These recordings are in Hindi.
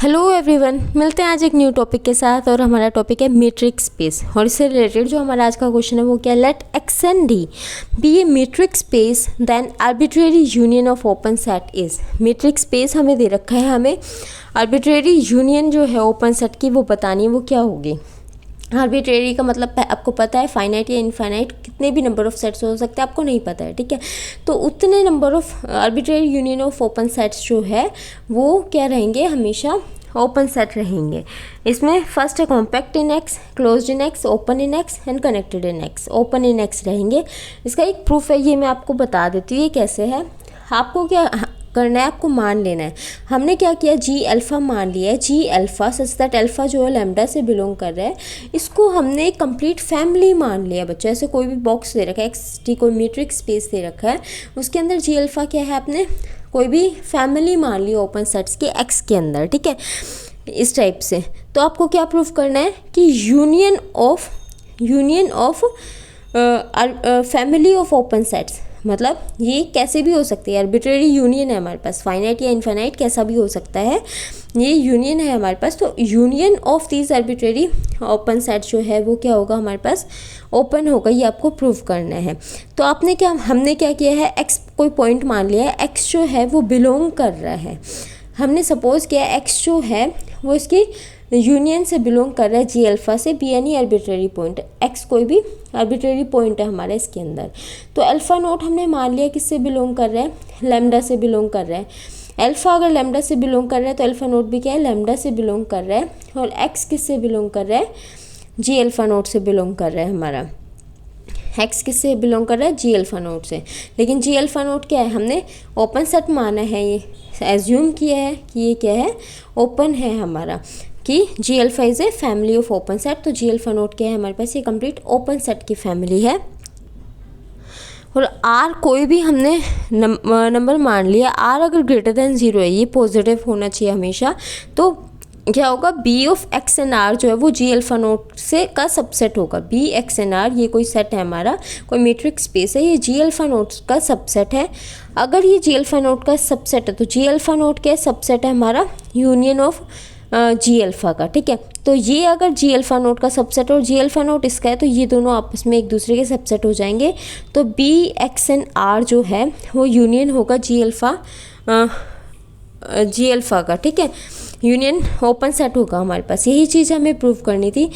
हेलो एवरीवन, मिलते हैं आज एक न्यू टॉपिक के साथ। और हमारा टॉपिक है मीट्रिक स्पेस। और इससे रिलेटेड जो हमारा आज का क्वेश्चन है वो क्या, let X and d be a metric space then arbitrary union of open set is. Metric space हमें दे रखा है, हमें आर्बिट्रेरी यूनियन जो है ओपन सेट की वो बतानी है, वो क्या होगी। आर्बिट्रेरी का मतलब आपको पता है फाइनाइट या इनफाइनाइट, कितने भी नंबर ऑफ सेट्स हो सकते हैं, आपको नहीं पता है, ठीक है। तो उतने number of arbitrary union of open sets जो है वो क्या रहेंगे, हमेशा ओपन सेट रहेंगे। इसमें फर्स्ट है compact in x, closed in x, open in x and connected in x. Open in x रहेंगे। इसका एक प्रूफ है, ये मैं आपको बता देती हूँ ये कैसे है। आपको क्या करना है, आपको मान लेना है। हमने क्या किया, जी अल्फ़ा मान लिया है। जी अल्फ़ा सच दैट अल्फ़ा जो है लैम्डा से बिलोंग कर रहा है, इसको हमने एक कंप्लीट फैमिली मान लिया बच्चों। ऐसे कोई भी बॉक्स दे रखा है, एक्स टी कोई मीट्रिक स्पेस दे रखा है, उसके अंदर जी अल्फ़ा क्या है, आपने कोई भी फैमिली मान ली ओपन सेट्स के एक्स के अंदर, ठीक है, इस टाइप से। तो आपको क्या प्रूफ करना है कि union of family of open sets, मतलब ये कैसे भी हो सकती है, आर्बिट्रेरी यूनियन है हमारे पास, फाइनाइट या इनफाइनाइट कैसा भी हो सकता है, ये यूनियन है हमारे पास। तो union of these arbitrary open set जो है वो क्या होगा, हमारे पास ओपन होगा, ये आपको प्रूव करना है। तो हमने क्या किया है, एक्स कोई पॉइंट मान लिया है, एक्स जो है वो बिलोंग कर रहा है। हमने सपोज किया एक्स जो है वो इसकी यूनियन से बिलोंग कर रहा है जी अल्फ़ा से, be any arbitrary point, x कोई भी आर्बिट्रेरी पॉइंट है हमारे इसके अंदर। तो अल्फ़ा नोट हमने मान लिया किससे बिलोंग कर रहा है, लैम्डा से बिलोंग कर रहा है। अल्फ़ा अगर लैम्डा से बिलोंग कर रहा है तो अल्फ़ा नोट भी क्या है, लैम्डा से बिलोंग कर रहा है। और एक्स किससे बिलोंग कर रहा है, जी अल्फ़ा नोट से बिलोंग कर रहा है हमारा। एक्स किससे बिलोंग कर रहा है, जी अल्फ़ा नोट से। लेकिन जी अल्फ़ा नोट क्या है, हमने ओपन सेट माना है, ये एज्यूम किया है कि ये क्या है, ओपन है हमारा, कि G alpha is a family of open set. तो जी अल्फ़ा नोट क्या है हमारे पास, ये कंप्लीट ओपन सेट की फैमिली है। और आर कोई भी हमने नंबर मान लिया, आर अगर ग्रेटर देन 0 है, ये पॉजिटिव होना चाहिए हमेशा। तो क्या होगा, B of X and R जो है वो जी अल्फ़ा नोट से का सबसेट होगा। बी एक्स एंड आर ये कोई सेट है हमारा, कोई मीट्रिक स्पेस है, ये जी अल्फ़ा नोट का सबसेट है। अगर ये जी अल्फ़ा नोट का सबसेट है तो जी अल्फ़ा नोट क्या सबसेट है हमारा, यूनियन ऑफ जी अल्फ़ा का, ठीक है। तो ये अगर जी अल्फ़ा नोट का सबसेट और जी अल्फ़ा नोट इसका है तो ये दोनों आपस में एक दूसरे के सबसेट हो जाएंगे। तो बी एक्स एंड आर जो है वो यूनियन होगा जी अल्फ़ा का, ठीक है, यूनियन ओपन सेट होगा हमारे पास। यही चीज़ हमें प्रूव करनी थी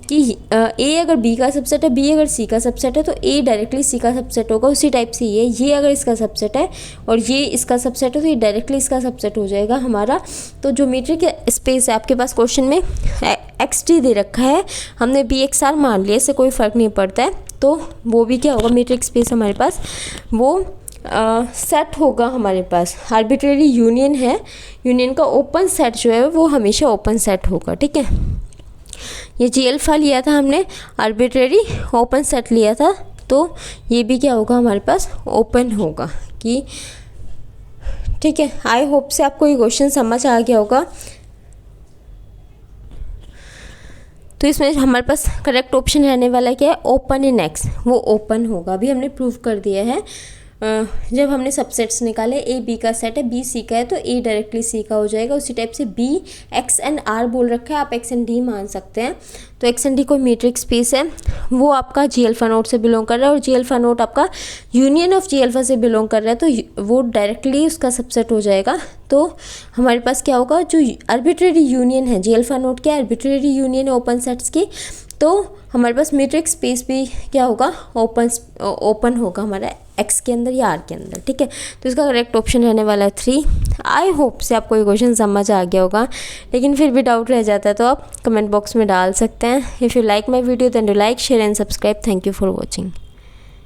कि ए अगर बी का सबसेट है, बी अगर सी का सबसेट है तो ए डायरेक्टली सी का सबसेट होगा। उसी टाइप से ये अगर इसका सबसेट है और ये इसका सबसेट है तो ये डायरेक्टली इसका सबसेट हो जाएगा हमारा। तो जो मीट्रिक स्पेस है आपके पास क्वेश्चन में एक्स टी दे रखा है, हमने बी एक्स आर मान लिया, इससे कोई फ़र्क नहीं पड़ता है। तो वो भी क्या होगा, मीट्रिक स्पेस हमारे पास वो सेट होगा हमारे पास। आर्बिट्रेरी यूनियन है, यूनियन का ओपन सेट जो है वो हमेशा ओपन सेट होगा, ठीक है। ये जी अल्फ़ा लिया था हमने, आर्बिट्रेरी ओपन सेट लिया था, तो ये भी क्या होगा हमारे पास, ओपन होगा कि, ठीक है। आई होप से आपको ये क्वेश्चन समझ आ गया होगा। तो इसमें हमारे पास करेक्ट ऑप्शन रहने वाला क्या है, ओपन इन एक्स, वो ओपन होगा। अभी हमने प्रूव कर दिया है, जब हमने सबसेट्स निकाले, ए बी का सेट है, बी सी का है तो ए डायरेक्टली सी का हो जाएगा। उसी टाइप से बी एक्स एंड आर बोल रखा है, आप एक्स एंड डी मान सकते हैं। तो एक्स एंड डी कोई मीट्रिक स्पेस है, वो आपका जी अल्फ़ा नोट से बिलोंग कर रहा है और जी अल्फ़ा नोट आपका यूनियन ऑफ जी अल्फ़ा से बिलोंग कर रहा है, तो वो डायरेक्टली उसका सबसेट हो जाएगा। तो हमारे पास क्या होगा, जो आर्बिट्रेरी यूनियन है, जी अल्फ़ा नोट क्या आर्बिट्रेरी यूनियन है ओपन सेट्स की, तो हमारे पास मीट्रिक स्पेस भी क्या होगा, ओपन होगा हमारा एक्स के अंदर या आर के अंदर, ठीक है। तो इसका करेक्ट ऑप्शन रहने वाला है 3। आई होप से आपको ये क्वेश्चन समझ आ गया होगा, लेकिन फिर भी डाउट रह जाता है तो आप कमेंट बॉक्स में डाल सकते हैं। If you like my video then do like, share and subscribe. Thank you for watching.